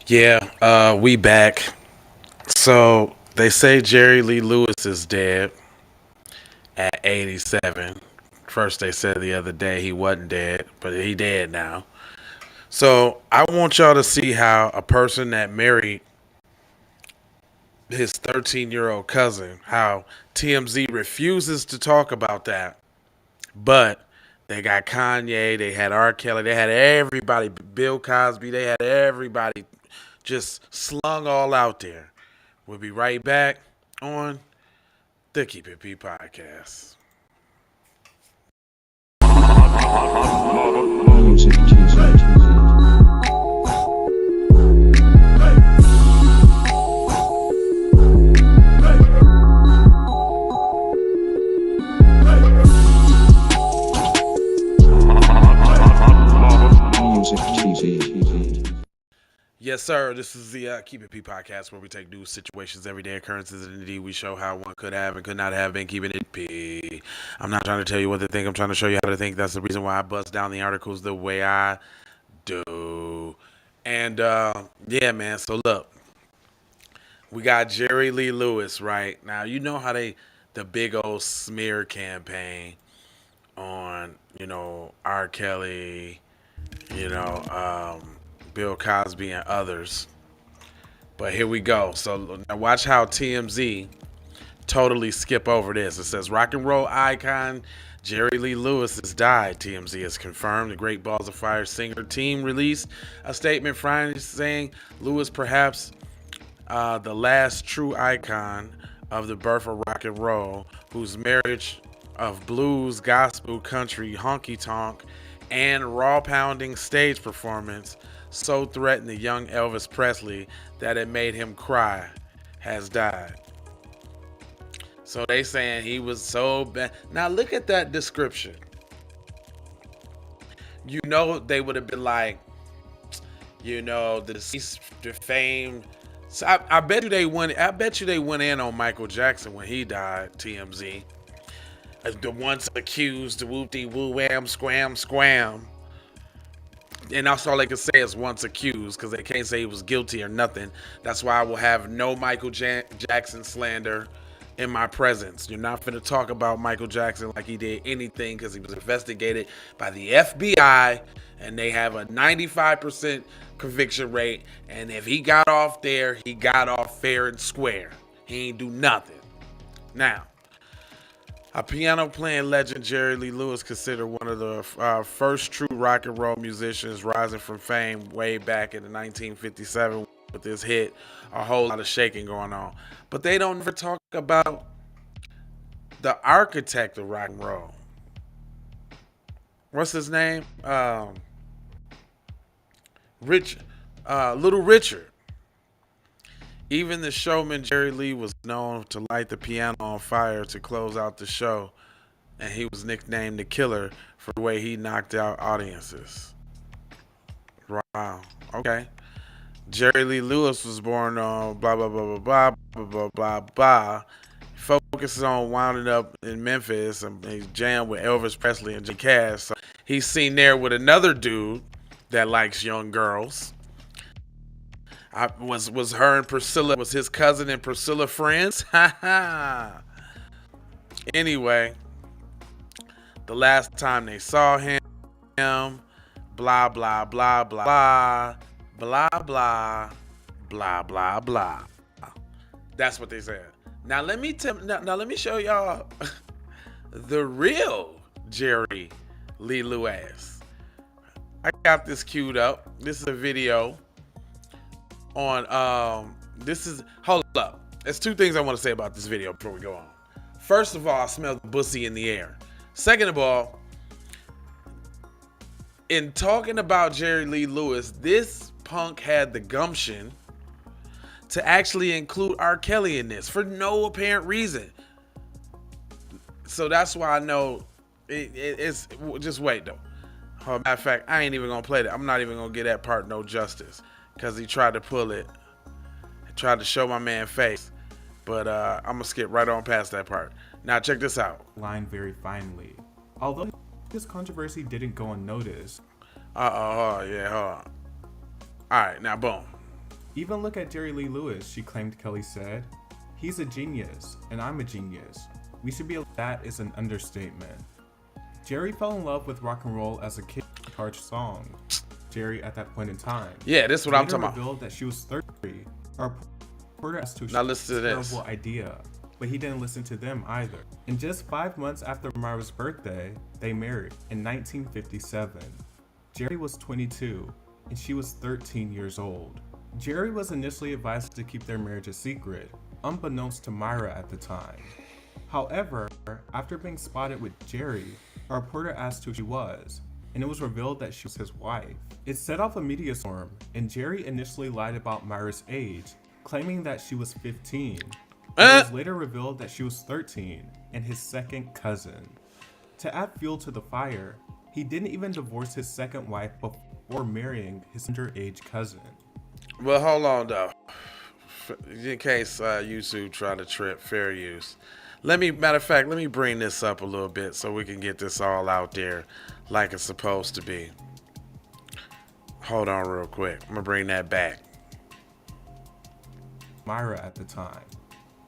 Yeah, we back. So they say Jerry Lee Lewis is dead at 87. First they said the other day he wasn't dead, but he dead now. So I want y'all to see how a person that married his 13-year-old cousin, how TMZ refuses to talk about that, but they got Kanye, they had R. Kelly, they had everybody, Bill Cosby, they had everybody just slung all out there. We'll be right back on the Keep It P podcast. Music teaser. Music teaser. Yes, sir. This is the Keep It P podcast where we take news, situations, everyday occurrences, and indeed we show how one could have and could not have been keeping it P. I'm not trying to tell you what to think. I'm trying to show you how to think. That's the reason why I bust down the articles the way I do. And yeah, man. So look, we got Jerry Lee Lewis right now. You know how the big old smear campaign on R. Kelly, you know, Bill Cosby and others. But here we go. So now watch how TMZ totally skip over this. It says rock and roll icon Jerry Lee Lewis has died. TMZ has confirmed. The Great Balls of Fire singer team released a statement Friday saying Lewis perhaps the last true icon of the birth of rock and roll, whose marriage of blues, gospel, country, honky-tonk, and raw-pounding stage performance so threatened the young Elvis Presley that it made him cry, has died. So they saying he was so bad. Now look at that description. You know they would have been like, the deceased, defamed. So I bet you they went. I bet you they went in on Michael Jackson when he died. TMZ. The once accused, the whoop de woo wham scram scram. And that's all they can say is once accused because they can't say he was guilty or nothing. That's why I will have no Michael Jackson slander in my presence. You're not finna talk about Michael Jackson like he did anything because he was investigated by the FBI and they have a 95% conviction rate. And if he got off there, he got off fair and square. He ain't do nothing. Now, a piano playing legend, Jerry Lee Lewis, considered one of the first true rock and roll musicians, rising from fame way back in 1957 with this hit, A Whole Lot of Shaking Going On. But they don't ever talk about the architect of rock and roll. What's his name? Little Richard. Even the showman Jerry Lee was known to light the piano on fire to close out the show, and he was nicknamed the Killer for the way he knocked out audiences. Wow. Okay. Jerry Lee Lewis was born on blah blah blah blah blah blah blah blah. Focuses on winding up in Memphis, and he's jammed with Elvis Presley and J. Cass. So he's seen there with another dude that likes young girls. Was her and Priscilla, was his cousin and Priscilla friends? Ha ha. Anyway, the last time they saw him, blah blah blah blah blah blah blah blah blah blah. That's what they said. Now let me let me show y'all the real Jerry Lee Lewis. I got this queued up. This is a video on hold up. There's two things I want to say about this video before we go on. First of all, I smell the bussy in the air. Second of all, in talking about Jerry Lee Lewis, this punk had the gumption to actually include R. Kelly in this for no apparent reason. So that's why I know it's just wait though. Matter of fact, I ain't even gonna play that. I'm not even gonna give that part no justice. Because he tried to pull it. He tried to show my man face. But I'm going to skip right on past that part. Now check this out. Line very finely. Although this controversy didn't go unnoticed. Yeah, hold on. Alright, now boom. Even look at Jerry Lee Lewis, she claimed Kelly said. He's a genius, and I'm a genius. We should be. That is an understatement. Jerry fell in love with rock and roll as a kid. Charged song. Jerry at that point in time. Yeah, this is what I'm talking about. Revealed that she was 33. Our reporter asked now listen to this. Terrible idea, but he didn't listen to them either. And just 5 months after Myra's birthday, they married in 1957. Jerry was 22, and she was 13 years old. Jerry was initially advised to keep their marriage a secret, unbeknownst to Myra at the time. However, after being spotted with Jerry, a reporter asked who she was, and it was revealed that she was his wife. It set off a media storm, and Jerry initially lied about Myra's age, claiming that she was 15. It was later revealed that she was 13 and his second cousin. To add fuel to the fire, he didn't even divorce his second wife before marrying his underage cousin. Well, hold on though. In case YouTube trying to trip fair use. Matter of fact, let me bring this up a little bit so we can get this all out there like it's supposed to be. Hold on real quick. I'm gonna bring that back. Myra at the time.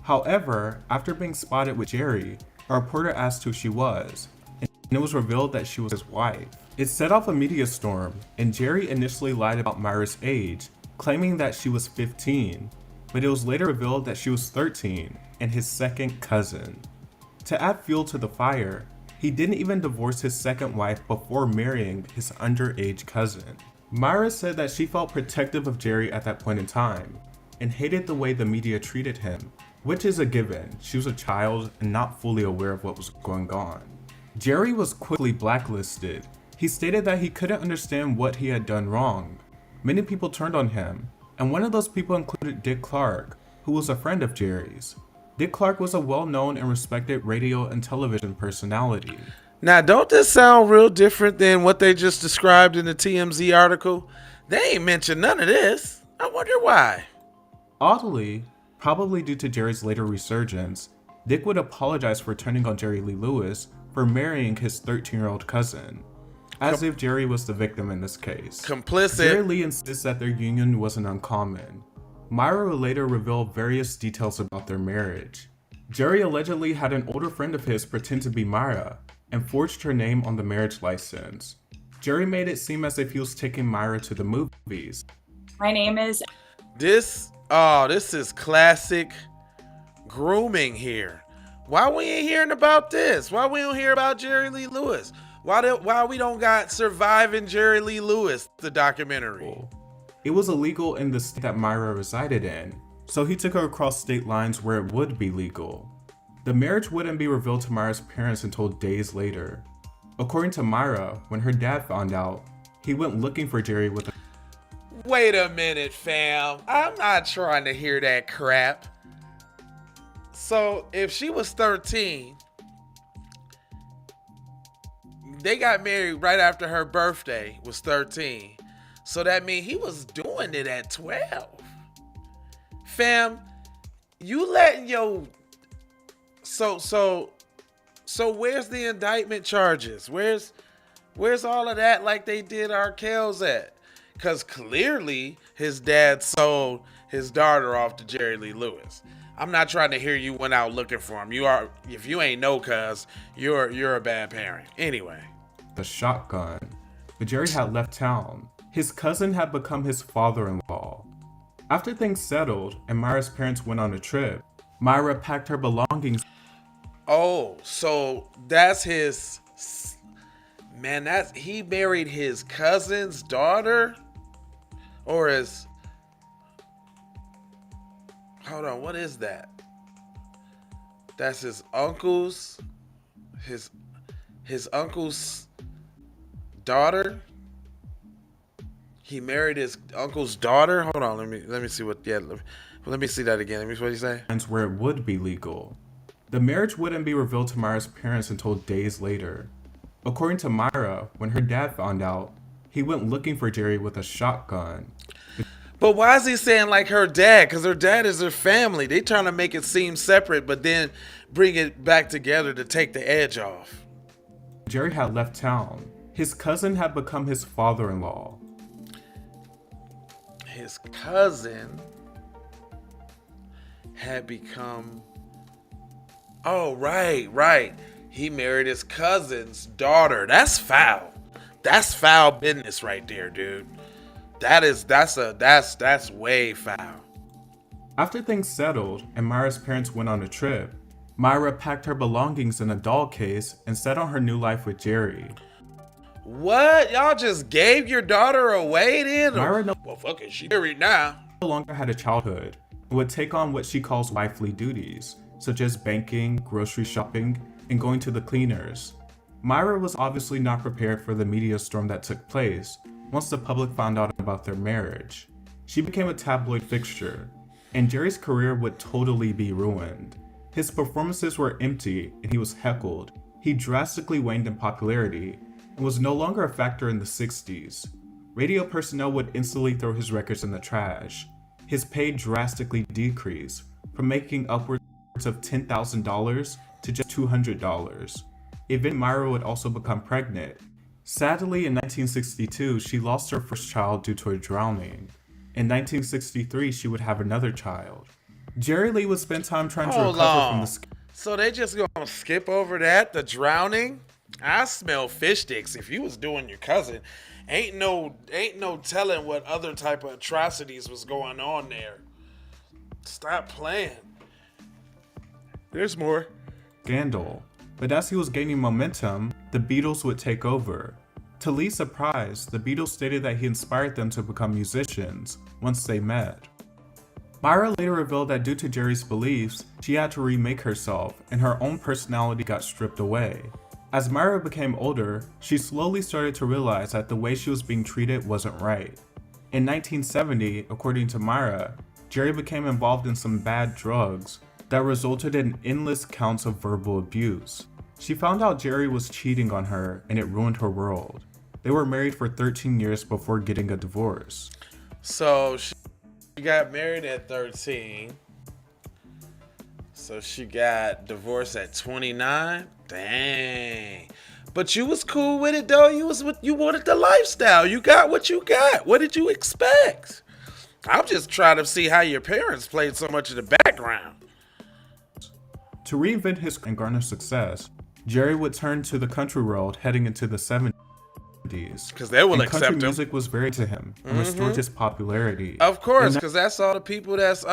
However, after being spotted with Jerry, a reporter asked who she was, and it was revealed that she was his wife. It set off a media storm, and Jerry initially lied about Myra's age, claiming that she was 15, but it was later revealed that she was 13 and his second cousin. To add fuel to the fire, he didn't even divorce his second wife before marrying his underage cousin. Myra said that she felt protective of Jerry at that point in time, and hated the way the media treated him, which is a given. She was a child and not fully aware of what was going on. Jerry was quickly blacklisted. He stated that he couldn't understand what he had done wrong. Many people turned on him, and one of those people included Dick Clark, who was a friend of Jerry's. Dick Clark was a well-known and respected radio and television personality. Now, don't this sound real different than what they just described in the TMZ article? They ain't mentioned none of this. I wonder why. Oddly, probably due to Jerry's later resurgence, Dick would apologize for turning on Jerry Lee Lewis for marrying his 13-year-old cousin, as if Jerry was the victim in this case. Complicit. Jerry Lee insists that their union wasn't uncommon. Myra would later reveal various details about their marriage. Jerry allegedly had an older friend of his pretend to be Myra and forged her name on the marriage license. Jerry made it seem as if he was taking Myra to the movies. My name is... This is classic grooming here. Why we ain't hearing about this? Why we don't hear about Jerry Lee Lewis? Why we don't got Surviving Jerry Lee Lewis, the documentary? It was illegal in the state that Myra resided in, so he took her across state lines where it would be legal. The marriage wouldn't be revealed to Myra's parents until days later. According to Myra, when her dad found out, he went looking for Jerry with a... Wait a minute, fam. I'm not trying to hear that crap. So, if she was 13, they got married right after her birthday was 13. So that means he was doing it at 12. Fam, you letting your... So where's the indictment charges? Where's all of that like they did Kells at? Because clearly his dad sold his daughter off to Jerry Lee Lewis. I'm not trying to hear you went out looking for him. You are, if you ain't know, cuz you're a bad parent. Anyway. The shotgun. But Jerry had left town. His cousin had become his father-in-law. After things settled and Myra's parents went on a trip, Myra packed her belongings. Oh, so that's his... Man, he married his cousin's daughter? Or his... Hold on, what is that? That's his uncle's... His uncle's daughter? He married his uncle's daughter? Hold on, let me see what... Yeah, let me see that again. Let me see what you say. Where it would be legal. The marriage wouldn't be revealed to Myra's parents until days later. According to Myra, when her dad found out, he went looking for Jerry with a shotgun. But why is he saying like her dad? Because her dad is her family. They trying to make it seem separate, but then bring it back together to take the edge off. Jerry had left town. His cousin had become his father-in-law. his cousin had become. Oh, right. He married his cousin's daughter. That's foul. That's foul business right there, dude. That's way foul. After things settled and Myra's parents went on a trip, Myra packed her belongings in a doll case and set on her new life with Jerry. What? Y'all just gave your daughter away then? Myra Well, fuck it, she married now. no longer had a childhood and would take on what she calls wifely duties, such as banking, grocery shopping, and going to the cleaners. Myra was obviously not prepared for the media storm that took place once the public found out about their marriage. She became a tabloid fixture, and Jerry's career would totally be ruined. His performances were empty and he was heckled. He drastically waned in popularity and was no longer a factor in the 60s. Radio personnel would instantly throw his records in the trash. His pay drastically decreased, from making upwards of $10,000 to just $200. Eventually, Myra would also become pregnant. Sadly, in 1962, she lost her first child due to a drowning. In 1963, she would have another child. Jerry Lee would spend time trying to recover from the So they just gonna skip over that, the drowning? I smell fish sticks. If you was doing your cousin, ain't no telling what other type of atrocities was going on there. Stop playing. There's more. scandal. But as he was gaining momentum, the Beatles would take over. To Lee's surprise, the Beatles stated that he inspired them to become musicians once they met. Myra later revealed that due to Jerry's beliefs, she had to remake herself and her own personality got stripped away. As Myra became older, she slowly started to realize that the way she was being treated wasn't right. In 1970, according to Myra, Jerry became involved in some bad drugs that resulted in endless counts of verbal abuse. She found out Jerry was cheating on her and it ruined her world. They were married for 13 years before getting a divorce. So she got married at 13. So she got divorced at 29. Dang. But you was cool with it though. You wanted the lifestyle. You got what you got. What did you expect? I'm just trying to see how your parents played so much in the background. To reinvent his and garner success, Jerry would turn to the country world heading into the 70s. Because they will accept country him. music was very to him and restored his popularity. Of course, because that's all the people that's,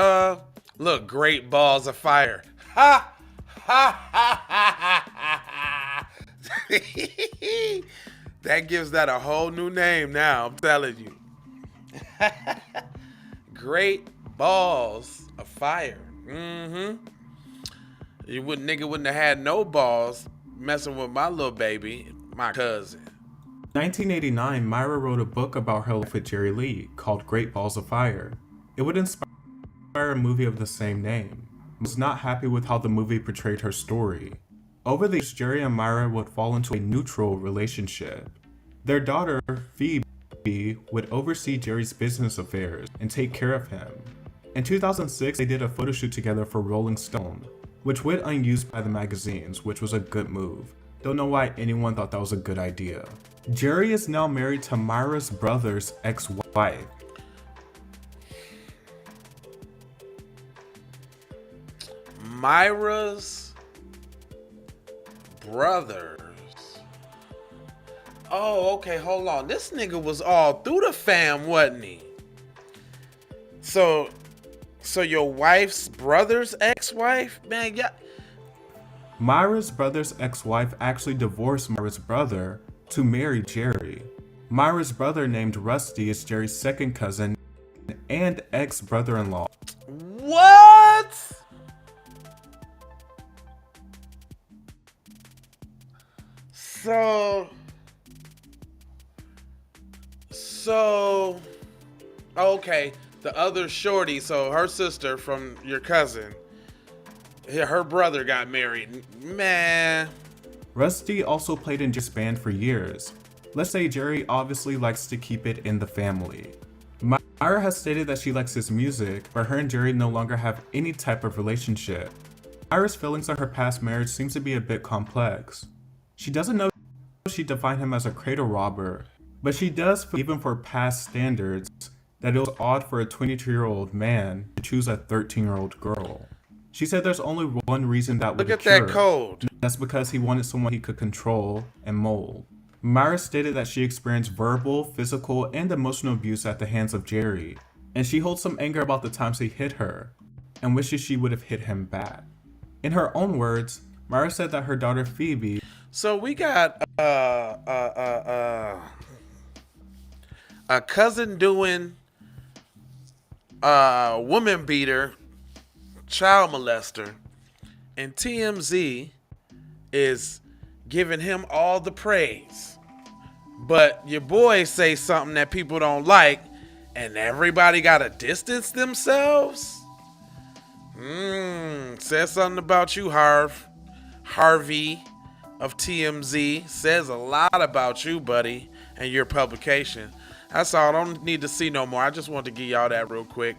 look, great balls of fire. Ha! Ha! Ha! Ha! Ha! That gives that a whole new name now, I'm telling you. Great balls of fire. Nigga wouldn't have had no balls messing with my little baby, my cousin. In 1989, Myra wrote a book about her life with Jerry Lee called Great Balls of Fire. It would inspire a movie of the same name. I was not happy with how the movie portrayed her story. Over the years, Jerry and Myra would fall into a neutral relationship. Their daughter, Phoebe, would oversee Jerry's business affairs and take care of him. In 2006, they did a photo shoot together for Rolling Stone, which went unused by the magazines, which was a good move. Don't know why anyone thought that was a good idea. Jerry is now married to Myra's brother's ex-wife. Myra's brothers. Oh, okay, hold on. This nigga was all through the fam, wasn't he? So your wife's brother's ex-wife? Man, yeah. Myra's brother's ex-wife actually divorced Myra's brother to marry Jerry. Myra's brother named Rusty is Jerry's second cousin and ex-brother-in-law. What? So, okay, the other shorty, so her sister from your cousin, her brother got married. Man. Rusty also played in Jerry's band for years. Let's say Jerry obviously likes to keep it in the family. Myra has stated that she likes his music, but her and Jerry no longer have any type of relationship. Myra's feelings on her past marriage seems to be a bit complex. She doesn't know if she defined him as a cradle robber, but she does feel even for past standards, that it was odd for a 22-year-old man to choose a 13-year-old girl. She said there's only one reason that would Look at occur. that code. That's because he wanted someone he could control and mold. Myra stated that she experienced verbal, physical, and emotional abuse at the hands of Jerry, and she holds some anger about the times he hit her, and wishes she would have hit him back. In her own words, Myra said that her daughter Phoebe... So we got a cousin doing woman beater, child molester, and TMZ is giving him all the praise. But your boys say something that people don't like, and everybody gotta distance themselves? Says something about you, Harvey of TMZ. Says a lot about you, buddy, and your publication. That's all. I don't need to see no more. I just want to give y'all that real quick.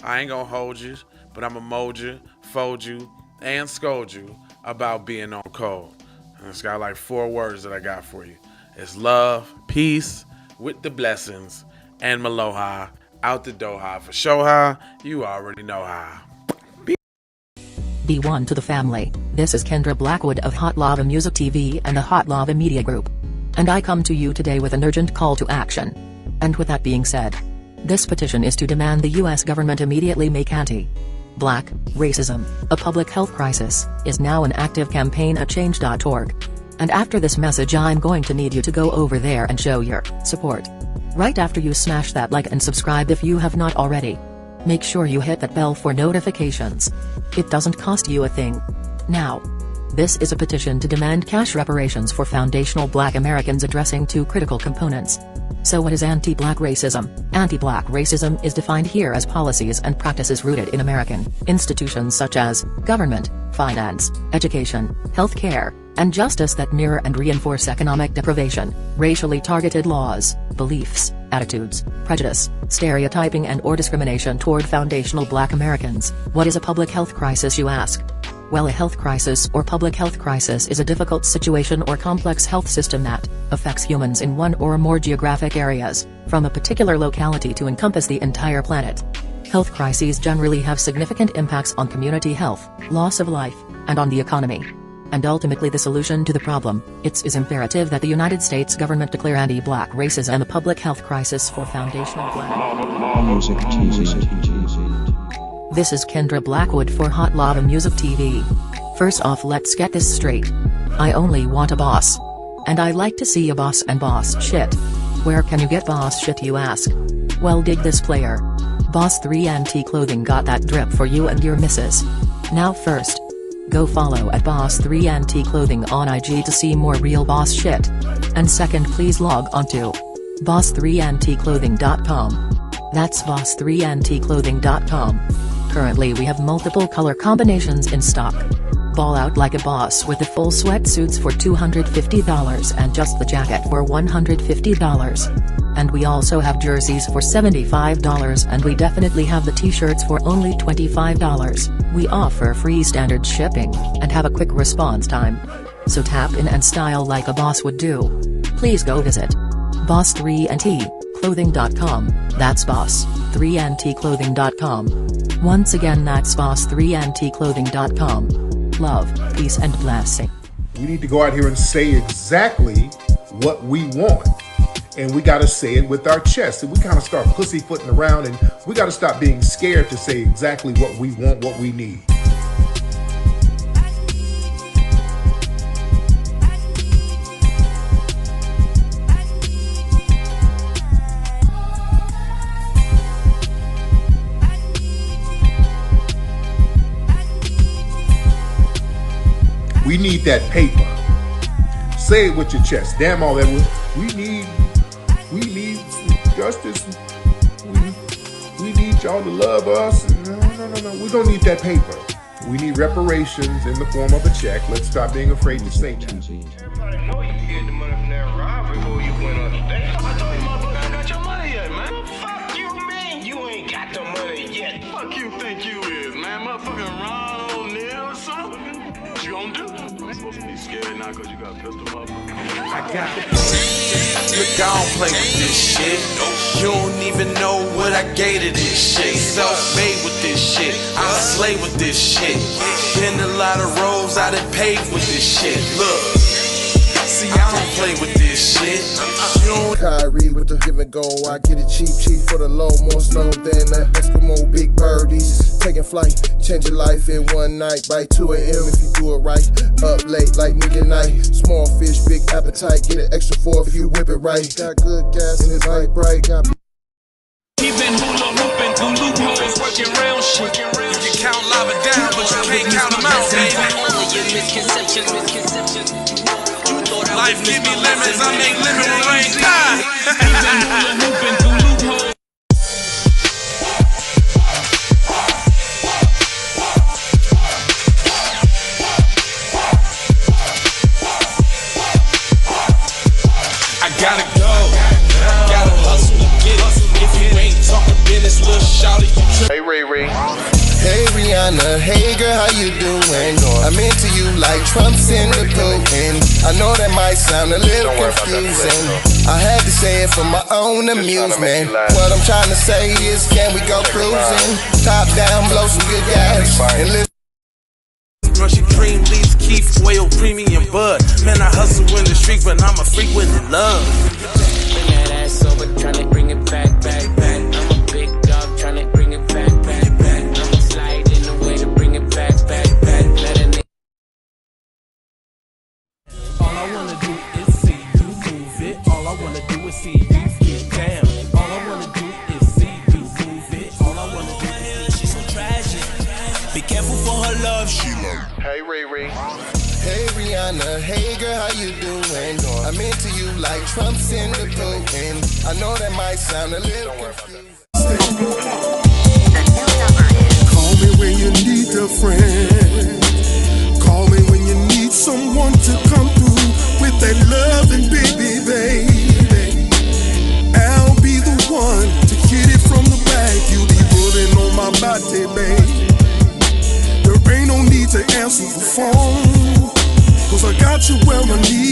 I ain't gonna hold you, but I'm gonna mold you, fold you, and scold you about being on code. And it's got like 4 words that I got for you. It's love, peace, with the blessings, and Maloha, out the doha. For Shoha, you already know how. Be one to the family. This is Kendra Blackwood of Hot Lava Music TV and the Hot Lava Media Group. And I come to you today with an urgent call to action. And with that being said, this petition is to demand the US government immediately make anti-black racism a public health crisis is now an active campaign at change.org. And after this message, I'm going to need you to go over there and show your support. Right after you smash that like and subscribe if you have not already. Make sure you hit that bell for notifications. It doesn't cost you a thing. Now, this is a petition to demand cash reparations for foundational Black Americans addressing 2 critical components. So what is anti-Black racism? Anti-Black racism is defined here as policies and practices rooted in American institutions such as government, finance, education, healthcare, and justice that mirror and reinforce economic deprivation, racially targeted laws, beliefs, attitudes, prejudice, stereotyping and/or discrimination toward foundational Black Americans. What is a public health crisis, you ask? Well, a health crisis or public health crisis is a difficult situation or complex health system that affects humans in one or more geographic areas, from a particular locality to encompass the entire planet. Health crises generally have significant impacts on community health, loss of life, and on the economy. And ultimately the solution to the problem, it is imperative that the United States government declare anti-Black racism a public health crisis for foundational Black. Music TV. This is Kendra Blackwood for Hot Lava Music TV. First off, let's get this straight. I only want a boss. And I like to see a boss and boss shit. Where can you get boss shit, you ask? Well, dig this player. Boss 3 Anti Clothing got that drip for you and your missus. Now first, go follow at Boss 3 Anti Clothing on IG to see more real boss shit. And second, please log on to boss3anticlothing.com. That's boss3anticlothing.com. Currently we have multiple color combinations in stock. Ball out like a boss with the full sweatsuits for $250 and just the jacket for $150. And we also have jerseys for $75, and we definitely have the t-shirts for only $25. We offer free standard shipping, and have a quick response time. So tap in and style like a boss would do. Please go visit boss3anticlothing.com. That's boss3anticlothing.com. Once again, that's boss3anticlothing.com. Love, peace and blessing. We need to go out here and say exactly what we want. And we got to say it with our chest. And we kind of start pussyfooting around, and we got to stop being scared to say exactly what we want, what we need. We need that paper. Say it with your chest. Damn all that. We need justice. We need y'all to love us. No. We don't need that paper. We need reparations in the form of a check. Let's stop being afraid to say that. Everybody know you can get the money from that robbery before you went upstairs. I told you motherfucker, I got your money yet, man. Fuck you, man. You ain't got the money yet. Fuck you think you is, man. Motherfucking Ron O'Neal or something. you gonna do? You ain't supposed to be scared now because you got a pistol, motherfucker. I got it. Look, I don't play with this shit. You don't even know what I gave to this shit. Self-made with this shit. I slay with this shit. Been a lot of roads I done paved with this shit. Look, see, I don't play with this shit. Kyrie with the give and go. I get it cheap for the low. More snow than the Eskimo big birdies. Taking flight, change your life in one night. By 2 a.m. if you do it right. Up late like midnight. Small fish, big appetite. Get an extra 4 if you whip it right. Got good gas and it's light bright. Got He been hula hooping through loopholes, working round shit. You can count lava down, but you can't count them out, baby. Life give me lemons, I make lemon rain die. He been hula hooping through loopholes. I gotta go, gotta hustle to get it. If you ain't talking business, little shawty, you Hey Ray Ray. Hey Rihanna, hey girl, how you doing? I'm into you like Trump's in the Putin. I know that might sound a little confusing. I had to say it for my own amusement. What I'm trying to say is, can we go cruising? Top down, blow some good gas, and listen. Brushy cream leaves, Keith, oil, premium bud. Man, I hustle in the street, but I'm a freak with the love. Bring that ass over, tryna bring it back. I'm a big dog, tryna bring it back. I'ma slide in the way to bring it back. Let a nigga. All I wanna do is see you move it. All I wanna do is see you get down. All I wanna do is see you move it. All I wanna do is she's so tragic. Be careful for her love, she love. Hey Ray Ray. Hey Rihanna, hey girl, how you doing? I'm into you like Trump's in the Putin. I know that might sound a little confusing. Call me when you need a friend. Call me when you need someone to come through with that loving baby. I'll be the one to get it from the back. You be putting on my body, babe. There ain't no need to answer the phone, 'cause I got you where I need